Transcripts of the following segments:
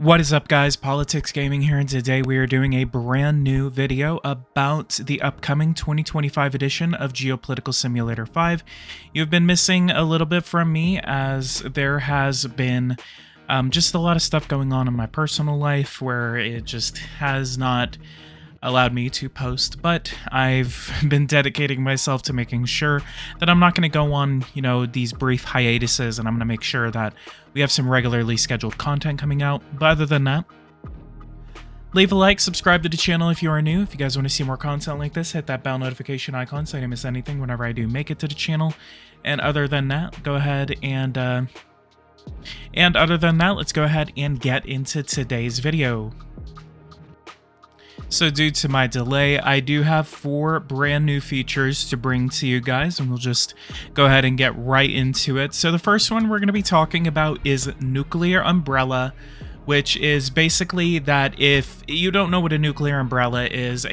What is up, guys? PoliticsGaming here, and today we are doing a brand new video about the upcoming 2025 edition of Geopolitical Simulator 5. You've been missing a little bit from me as there has been just a lot of stuff going on in my personal life where it just has not allowed me to post, but I've been dedicating myself to making sure that I'm not going to go on, these brief hiatuses, and I'm going to make sure that we have some regularly scheduled content coming out. But other than that, leave a like, subscribe to the channel if you are new. If you guys want to see more content like this, hit that bell notification icon so you don't miss anything whenever I do make it to the channel. And other than that, go ahead and let's go ahead and get into today's video. So due to my delay, I do have 4 brand new features to bring to you guys, and we'll just go ahead and get right into it. So the first one we're going to be talking about is Nuclear Umbrella, which is basically that if you don't know what a nuclear umbrella is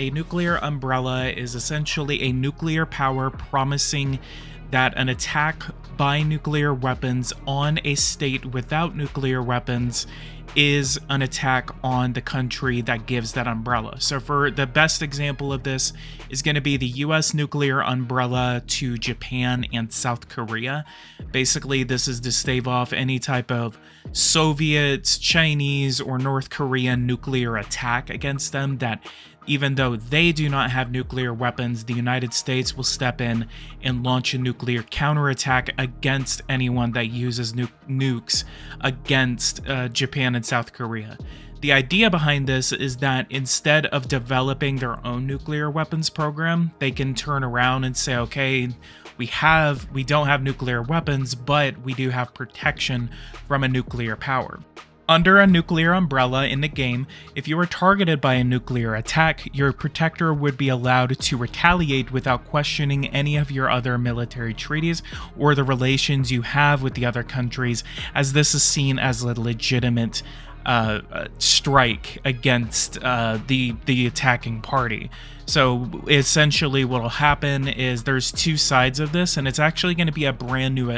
essentially a nuclear power promising that an attack by nuclear weapons on a state without nuclear weapons is an attack on the country that gives that umbrella. So for the best example of this is going to be the US nuclear umbrella to Japan and South Korea. Basically, this is to stave off any type of Soviet, Chinese, or North Korean nuclear attack against them, that even though they do not have nuclear weapons, the United States will step in and launch a nuclear counterattack against anyone that uses nukes against Japan and South Korea. The idea behind this is that instead of developing their own nuclear weapons program, they can turn around and say, okay, we don't have nuclear weapons, but we do have protection from a nuclear power. Under a nuclear umbrella in the game, if you are targeted by a nuclear attack, your protector would be allowed to retaliate without questioning any of your other military treaties or the relations you have with the other countries, as this is seen as a legitimate strike against the attacking party. So essentially what will happen is there's 2 sides of this, and it's actually going to be a brand new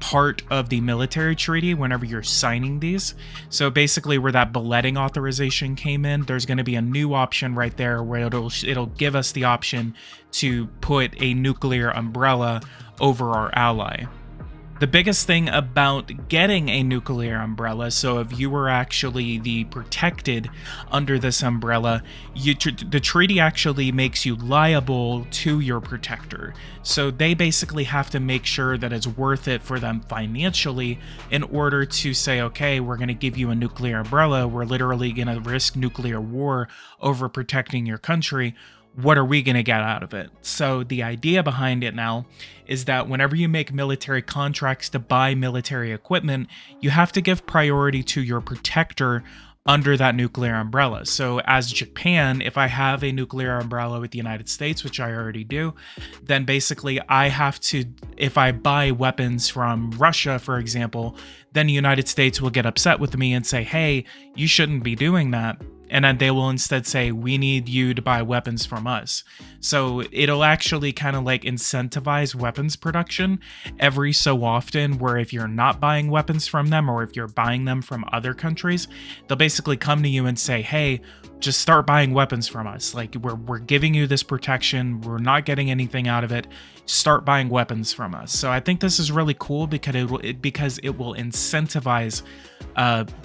part of the military treaty whenever you're signing these. So basically where that balleting authorization came in, there's going to be a new option right there where it'll give us the option to put a nuclear umbrella over our ally. The biggest thing about getting a nuclear umbrella, so if you were actually the protected under this umbrella, the treaty actually makes you liable to your protector. So they basically have to make sure that it's worth it for them financially in order to say, okay, we're going to give you a nuclear umbrella. We're literally going to risk nuclear war over protecting your country. What are we going to get out of it? So the idea behind it now is that whenever you make military contracts to buy military equipment, you have to give priority to your protector under that nuclear umbrella. So as Japan, if I have a nuclear umbrella with the United States, which I already do, then basically I have to, if I buy weapons from Russia, for example, then the United States will get upset with me and say, hey, you shouldn't be doing that. And then they will instead say, we need you to buy weapons from us. So it'll actually kind of like incentivize weapons production every so often, where if you're not buying weapons from them, or if you're buying them from other countries, they'll basically come to you and say, hey, just start buying weapons from us. Like we're giving you this protection. We're not getting anything out of it. Start buying weapons from us. So I think this is really cool because it will incentivize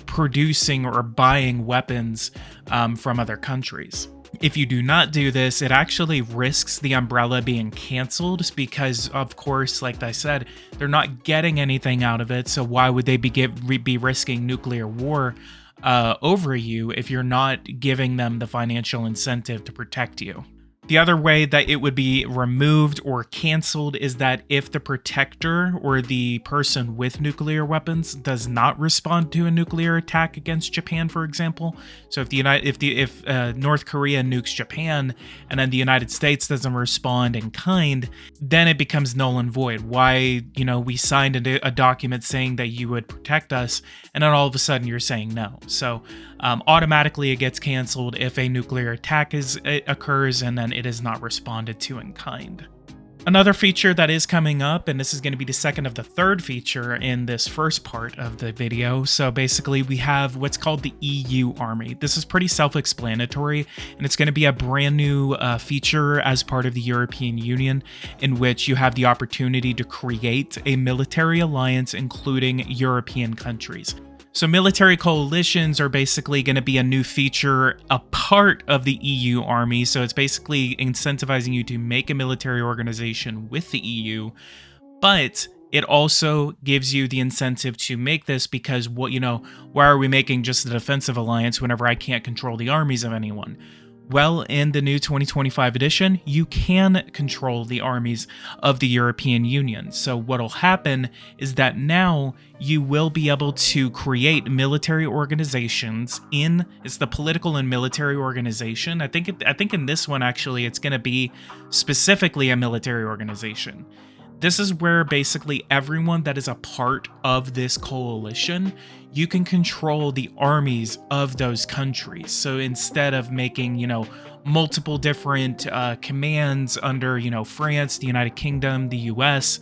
producing or buying weapons from other countries. If you do not do this, it actually risks the umbrella being canceled because, of course, like I said, they're not getting anything out of it. So why would they be risking nuclear war over you if you're not giving them the financial incentive to protect you? The other way that it would be removed or canceled is that if the protector or the person with nuclear weapons does not respond to a nuclear attack against Japan, for example. So if North Korea nukes Japan and then the United States doesn't respond in kind, then it becomes null and void. Why, we signed a document saying that you would protect us, and then all of a sudden you're saying no. So automatically it gets canceled if a nuclear attack occurs and then it is not responded to in kind. Another feature that is coming up, and this is going to be the second of the third feature in this first part of the video. So basically we have what's called the EU Army. This is pretty self-explanatory, and it's going to be a brand new feature as part of the European Union, in which you have the opportunity to create a military alliance including European countries. So military coalitions are basically going to be a new feature, a part of the EU Army. So it's basically incentivizing you to make a military organization with the EU, but it also gives you the incentive to make this because why are we making just a defensive alliance whenever I can't control the armies of anyone? Well, in the new 2025 edition, you can control the armies of the European Union. So what'll happen is that now you will be able to create military organizations it's the political and military organization. I think in this one, actually, it's going to be specifically a military organization. This is where basically everyone that is a part of this coalition, you can control the armies of those countries. So instead of making, multiple different commands under, France, the United Kingdom, the US,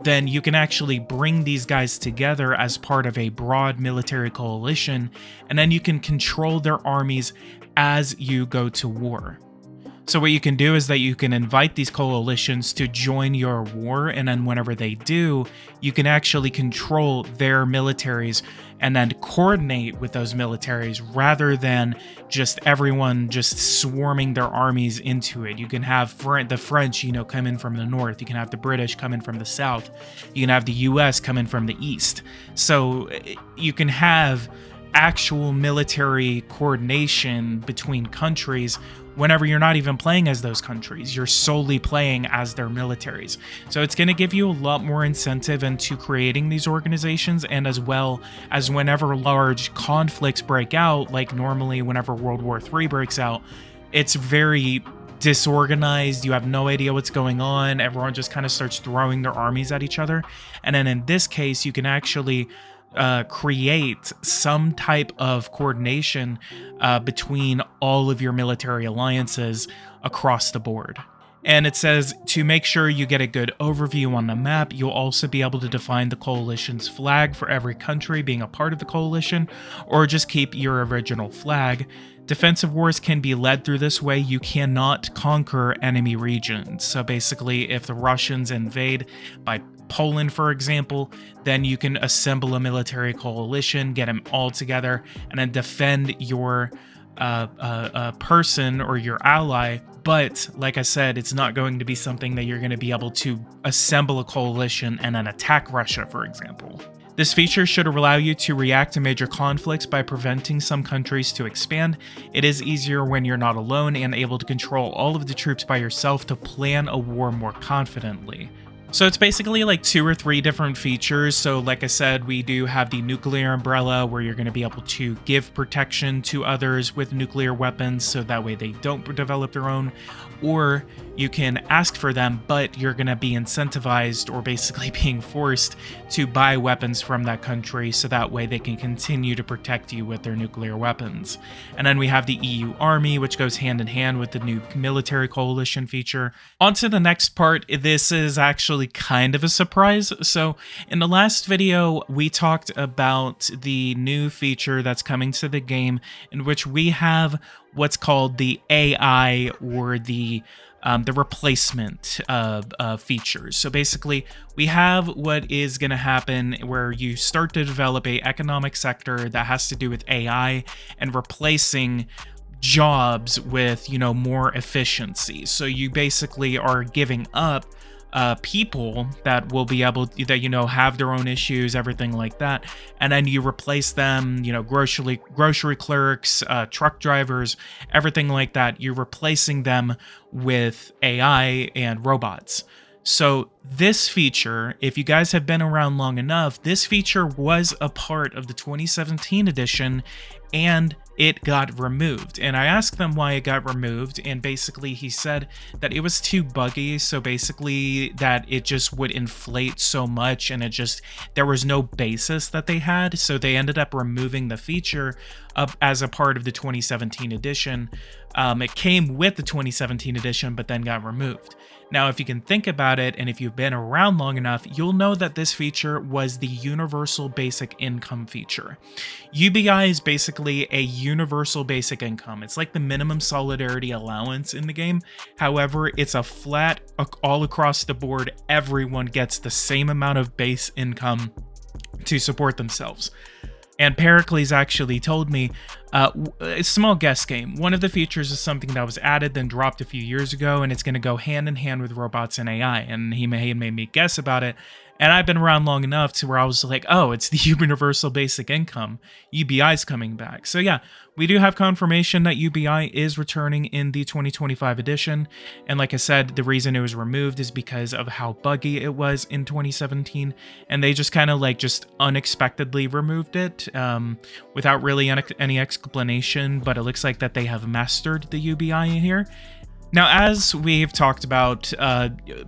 then you can actually bring these guys together as part of a broad military coalition, and then you can control their armies as you go to war. So what you can do is that you can invite these coalitions to join your war, and then whenever they do, you can actually control their militaries and then coordinate with those militaries rather than just everyone just swarming their armies into it. You can have the French, come in from the north. You can have the British come in from the south. You can have the US come in from the east. So you can have actual military coordination between countries whenever you're not even playing as those countries. You're solely playing as their militaries. So it's going to give you a lot more incentive into creating these organizations, and as well as whenever large conflicts break out, like normally whenever World War III breaks out, it's very disorganized. You have no idea what's going on. Everyone just kind of starts throwing their armies at each other. And then in this case, you can actually create some type of coordination between all of your military alliances across the board. And it says to make sure you get a good overview on the map, you'll also be able to define the coalition's flag for every country being a part of the coalition, or just keep your original flag. Defensive wars can be led through this way. You cannot conquer enemy regions. So basically, if the Russians invade by Poland, for example, then you can assemble a military coalition, get them all together, and then defend your person or your ally. But like I said, it's not going to be something that you're going to be able to assemble a coalition and then attack Russia, for example. This feature should allow you to react to major conflicts by preventing some countries to expand. It is easier when you're not alone and able to control all of the troops by yourself to plan a war more confidently. So it's basically like 2 or 3 different features. So like I said, we do have the nuclear umbrella, where you're going to be able to give protection to others with nuclear weapons so that way they don't develop their own. Or you can ask for them, but you're going to be incentivized or basically being forced to buy weapons from that country so that way they can continue to protect you with their nuclear weapons. And then we have the EU Army, which goes hand in hand with the new military coalition feature. On to the next part. This is actually kind of a surprise. So in the last video, we talked about the new feature that's coming to the game, in which we have what's called the AI, or the replacement features. So basically, we have what is going to happen where you start to develop a economic sector that has to do with AI and replacing jobs with, more efficiency. So you basically are giving up people that will be able that have their own issues, everything like that, and then you replace them, grocery clerks, truck drivers, everything like that. You're replacing them with AI and robots. So this feature, if you guys have been around long enough, this feature was a part of the 2017 edition, and it got removed. And I asked them why it got removed, and basically he said that it was too buggy, so basically that it just would inflate so much, and there was no basis that they had, so they ended up removing the feature as a part of the 2017 edition. It came with the 2017 edition, but then got removed. Now, if you can think about it, and if you've been around long enough, you'll know that this feature was the Universal Basic Income feature. UBI is basically a universal basic income. It's like the minimum solidarity allowance in the game. However, it's a flat, all across the board, everyone gets the same amount of base income to support themselves. And Pericles actually told me, a small guess game. One of the features is something that was added then dropped a few years ago, and it's going to go hand in hand with robots and AI. And he made me guess about it. And I've been around long enough to where I was like, oh, it's the Universal Basic Income. UBI is coming back. So yeah, we do have confirmation that UBI is returning in the 2025 edition. And like I said, the reason it was removed is because of how buggy it was in 2017. And they just kind of just unexpectedly removed it without really any explanation. But it looks like that they have mastered the UBI here. Now, as we've talked about,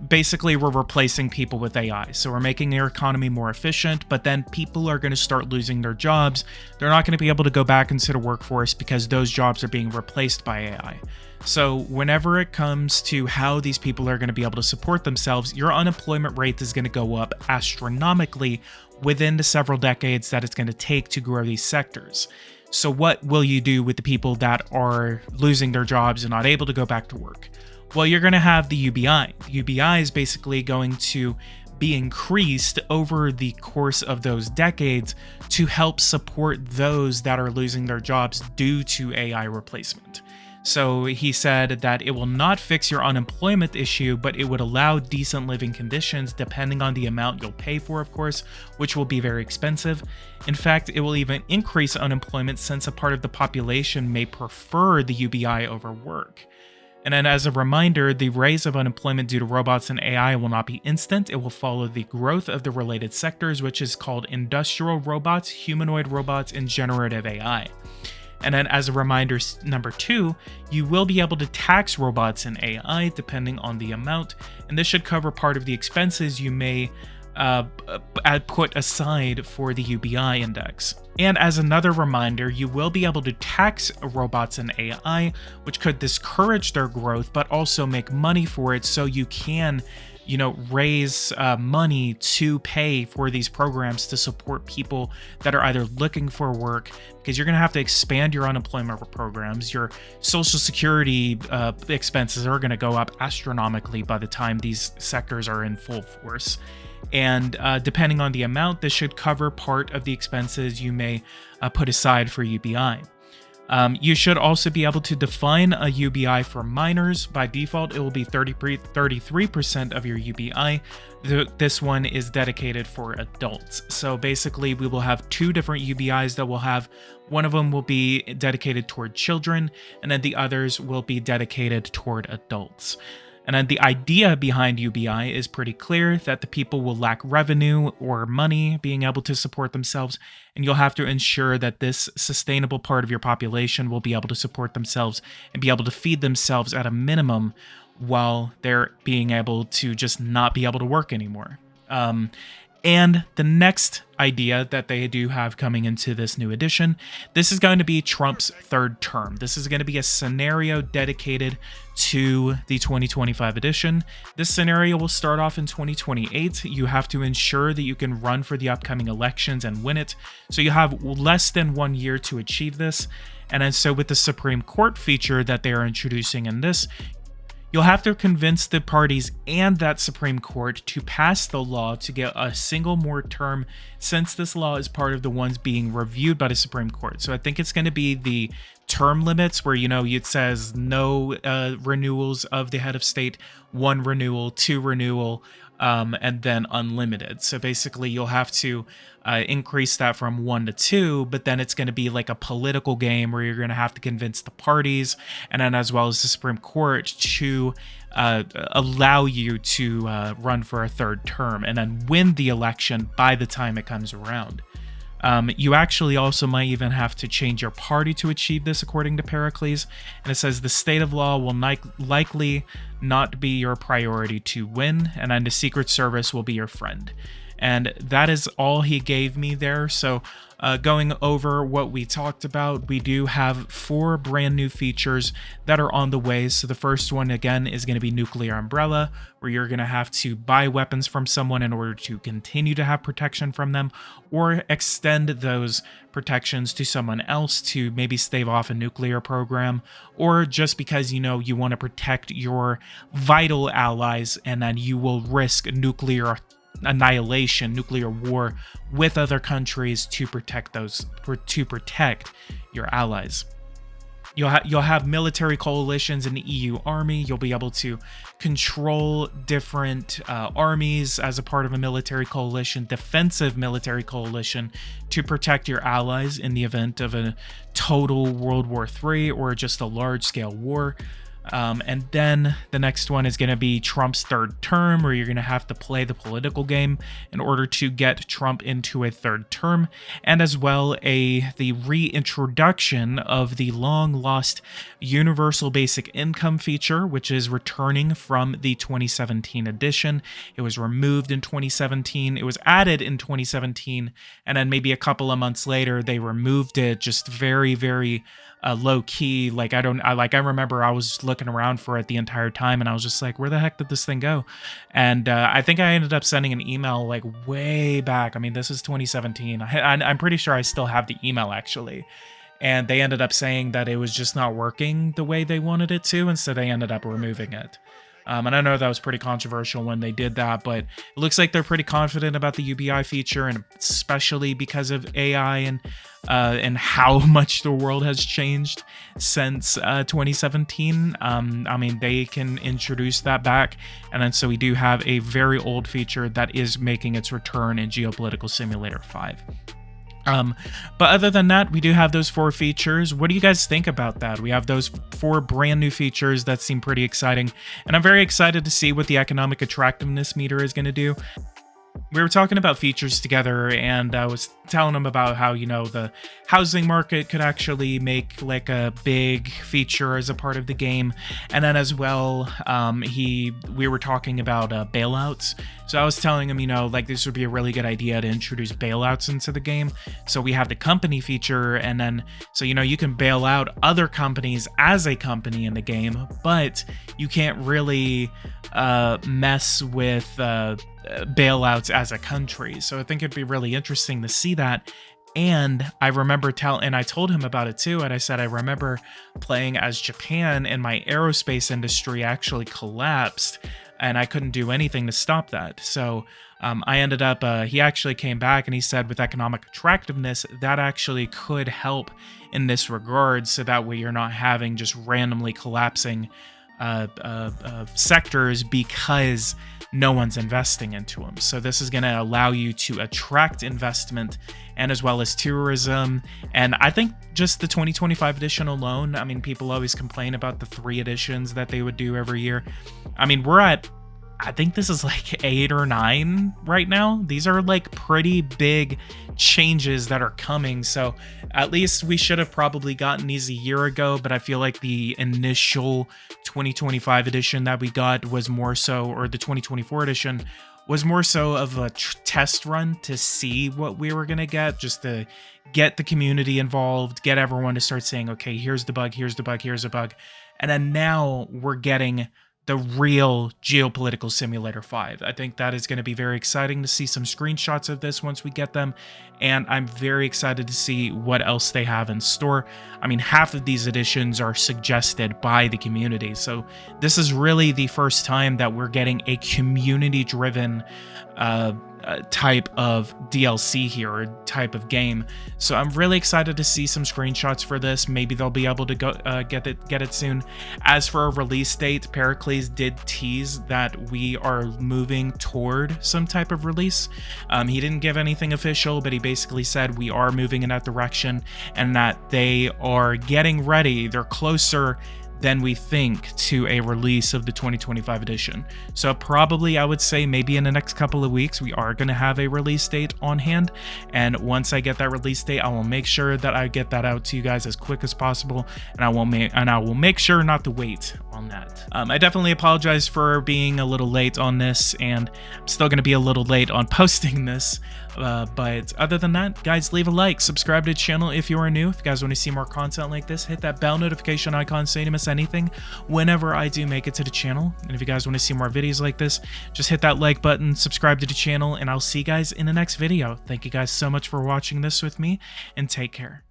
basically we're replacing people with AI. So we're making our economy more efficient, but then people are going to start losing their jobs. They're not going to be able to go back into the workforce because those jobs are being replaced by AI. So whenever it comes to how these people are going to be able to support themselves, your unemployment rate is going to go up astronomically within the several decades that it's going to take to grow these sectors. So what will you do with the people that are losing their jobs and not able to go back to work? Well, you're going to have the UBI. The UBI is basically going to be increased over the course of those decades to help support those that are losing their jobs due to AI replacement. So he said that it will not fix your unemployment issue, but it would allow decent living conditions depending on the amount you'll pay for, of course, which will be very expensive. In fact, it will even increase unemployment since a part of the population may prefer the UBI over work. And then as a reminder, the rise of unemployment due to robots and AI will not be instant. It will follow the growth of the related sectors, which is called industrial robots, humanoid robots, and generative AI. And then as a reminder, number 2, you will be able to tax robots and AI depending on the amount, and this should cover part of the expenses you may put aside for the UBI index. And as another reminder, you will be able to tax robots and AI, which could discourage their growth, but also make money for it so you can raise money to pay for these programs to support people that are either looking for work, because you're going to have to expand your unemployment programs. Your social security expenses are going to go up astronomically by the time these sectors are in full force. And depending on the amount, this should cover part of the expenses you may put aside for UBI. You should also be able to define a UBI for minors. By default, it will be 33% of your UBI. This one is dedicated for adults. So basically, we will have 2 different UBIs that we'll have. One of them will be dedicated toward children, and then the others will be dedicated toward adults. And then the idea behind UBI is pretty clear, that the people will lack revenue or money being able to support themselves, and you'll have to ensure that this sustainable part of your population will be able to support themselves and be able to feed themselves at a minimum while they're being able to just not be able to work anymore. And the next idea that they do have coming into this new edition, this is going to be Trump's 3rd term. This is going to be a scenario dedicated to the 2025 edition. This scenario will start off in 2028. You have to ensure that you can run for the upcoming elections and win it. So you have less than 1 year to achieve this. And then so with the Supreme Court feature that they are introducing in this, you'll have to convince the parties and that Supreme Court to pass the law to get a single more term, since this law is part of the ones being reviewed by the Supreme Court. So I think it's going to be the term limits where, it says no renewals of the head of state, 1 renewal, 2 renewal, and then unlimited. So basically you'll have to increase that from 1 to 2, but then it's going to be like a political game where you're going to have to convince the parties and then as well as the Supreme Court to allow you to run for a 3rd term and then win the election by the time it comes around. You actually also might even have to change your party to achieve this, according to Pericles. And it says the state of law will likely not be your priority to win, and then the Secret Service will be your friend. And that is all he gave me there. So going over what we talked about, we do have 4 brand new features that are on the way. So the first one, again, is going to be Nuclear Umbrella, where you're going to have to buy weapons from someone in order to continue to have protection from them, or extend those protections to someone else to maybe stave off a nuclear program, or just because you know you want to protect your vital allies, and then you will risk nuclear annihilation, nuclear war with other countries to protect your allies. You'll have military coalitions in the EU army. You'll be able to control different armies as a part of a military coalition, defensive military coalition, to protect your allies in the event of a total World War III or just a large-scale war. And then the next one is going to be Trump's third term, where you're going to have to play the political game in order to get Trump into a third term, and as well the reintroduction of the long lost universal basic income feature, which is returning from the 2017 edition. It was removed in 2017. It was added in 2017, and then maybe a couple of months later they removed it, just very, very low key. I remember I was looking around for it the entire time, and I was just like, where the heck did this thing go? And I think I ended up sending an email way back. I mean, this is 2017. I'm pretty sure I still have the email, actually. And they ended up saying that it was just not working the way they wanted it to, and so they ended up removing it. And I know that was pretty controversial when they did that, but it looks like they're pretty confident about the UBI feature, and especially because of AI and how much the world has changed since 2017. I mean, they can introduce that back, and then so we do have a very old feature that is making its return in Geopolitical Simulator 5. But other than that, we do have those 4 features. What do you guys think about that? We have those 4 brand new features that seem pretty exciting, and I'm very excited to see what the economic attractiveness meter is going to do. We were talking about features together, and I was telling him about how, the housing market could actually make a big feature as a part of the game. And then as well, we were talking about bailouts. So I was telling him, this would be a really good idea to introduce bailouts into the game. So we have the company feature, and then, so, you can bail out other companies as a company in the game, but you can't really mess with bailouts as a country. So I think it'd be really interesting to see that. And I remember I told him about it too, and I said I remember playing as Japan, and my aerospace industry actually collapsed, and I couldn't do anything to stop that. So I ended up, he actually came back and he said with economic attractiveness, that actually could help in this regard, so that way you're not having just randomly collapsing sectors because no one's investing into them. So this is going to allow you to attract investment, and as well as tourism. And I think just the 2025 edition alone, I mean, people always complain about the 3 editions that they would do every year. I mean, we're at, I think this is 8 or 9 right now. These are pretty big changes that are coming. So at least we should have probably gotten these a year ago, but I feel like the initial 2025 edition that we got was more so, or the 2024 edition was more so of a test run to see what we were going to get, just to get the community involved, get everyone to start saying, okay, here's the bug, here's the bug, here's the bug. And then now we're getting the real Geopolitical Simulator 5. I think that is going to be very exciting to see some screenshots of this once we get them, and I'm very excited to see what else they have in store. I mean, half of these editions are suggested by the community, so this is really the first time that we're getting a community-driven type of DLC here, or type of game. So I'm really excited to see some screenshots for this. Maybe they'll be able to go get it soon. As for a release date, Pericles did tease that we are moving toward some type of release. He didn't give anything official, but he basically said we are moving in that direction, and that they are getting ready. They're closer then we think to a release of the 2025 edition. So probably I would say maybe in the next couple of weeks we are going to have a release date on hand, and once I get that release date, I will make sure that I get that out to you guys as quick as possible, and I will make sure not to wait on that. I definitely apologize for being a little late on this, and I'm still going to be a little late on posting this, but other than that, guys, leave a like, subscribe to the channel if you are new. If you guys want to see more content like this, hit that bell notification icon so you don't miss anything whenever I do make it to the channel. And if you guys want to see more videos like this, just hit that like button, subscribe to the channel, and I'll see you guys in the next video. Thank you guys so much for watching this with me, and take care.